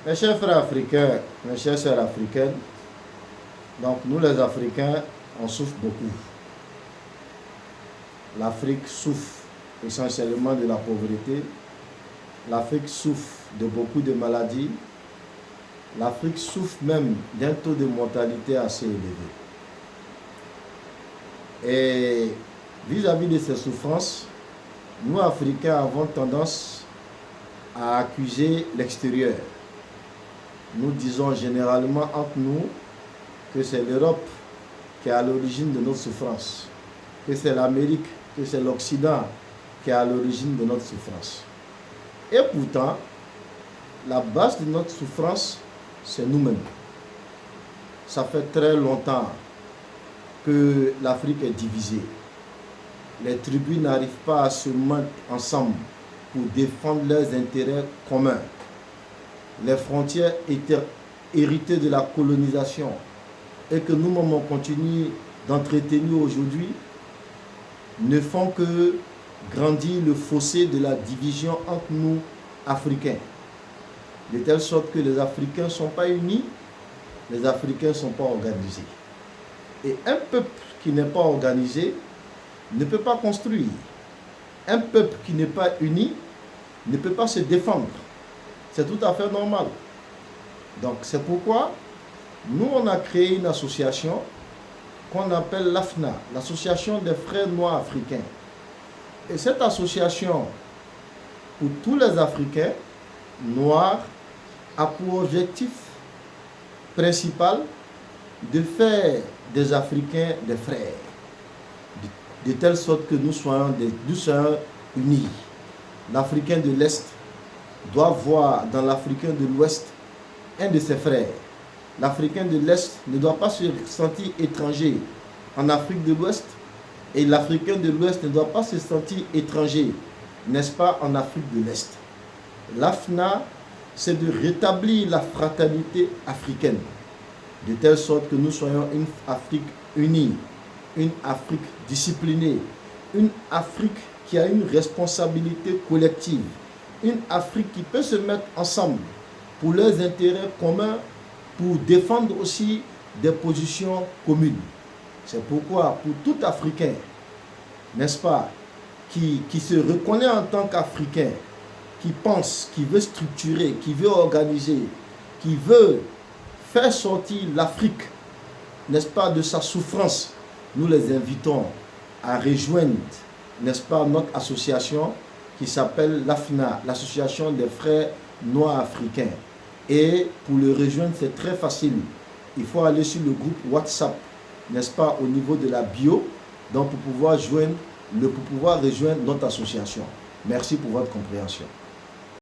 Mes chers frères africains, mes chères sœurs africaines, donc nous les Africains, on souffre beaucoup. L'Afrique souffre essentiellement de la pauvreté. L'Afrique souffre de beaucoup de maladies. L'Afrique souffre même d'un taux de mortalité assez élevé. Et vis-à-vis de ces souffrances, nous Africains avons tendance à accuser l'extérieur. Nous disons généralement entre nous que c'est l'Europe qui est à l'origine de notre souffrance, que c'est l'Amérique, que c'est l'Occident qui est à l'origine de notre souffrance. Et pourtant, la base de notre souffrance, c'est nous-mêmes. Ça fait très longtemps que l'Afrique est divisée. Les tribus n'arrivent pas à se mettre ensemble pour défendre leurs intérêts communs. Les frontières étaient héritées de la colonisation et que nous-mêmes on continue d'entretenir aujourd'hui ne font que grandir le fossé de la division entre nous, Africains. De telle sorte que les Africains ne sont pas unis, les Africains ne sont pas organisés. Et un peuple qui n'est pas organisé ne peut pas construire. Un peuple qui n'est pas uni ne peut pas se défendre. C'est tout à fait normal. Donc c'est pourquoi nous on a créé une association qu'on appelle l'AFNA, l'Association des Frères Noirs Africains. Et cette association, pour tous les Africains noirs, a pour objectif principal de faire des Africains des frères, de telle sorte que nous soyons unis. L'Africain de l'Est doit voir dans l'Africain de l'Ouest un de ses frères. L'Africain de l'Est ne doit pas se sentir étranger en Afrique de l'Ouest et l'Africain de l'Ouest ne doit pas se sentir étranger, n'est-ce pas, en Afrique de l'Est. L'AFNA, c'est de rétablir la fraternité africaine, de telle sorte que nous soyons une Afrique unie, une Afrique disciplinée, une Afrique qui a une responsabilité collective, une Afrique qui peut se mettre ensemble pour leurs intérêts communs, pour défendre aussi des positions communes. C'est pourquoi pour tout Africain, n'est-ce pas, qui se reconnaît en tant qu'Africain, qui pense, qui veut structurer, qui veut organiser, qui veut faire sortir l'Afrique, n'est-ce pas, de sa souffrance, nous les invitons à rejoindre, n'est-ce pas, notre association qui s'appelle l'AFNA, l'Association des Frères Noirs Africains. Et pour le rejoindre, c'est très facile. Il faut aller sur le groupe WhatsApp, n'est-ce pas, au niveau de la bio, donc pour pouvoir rejoindre notre association. Merci pour votre compréhension.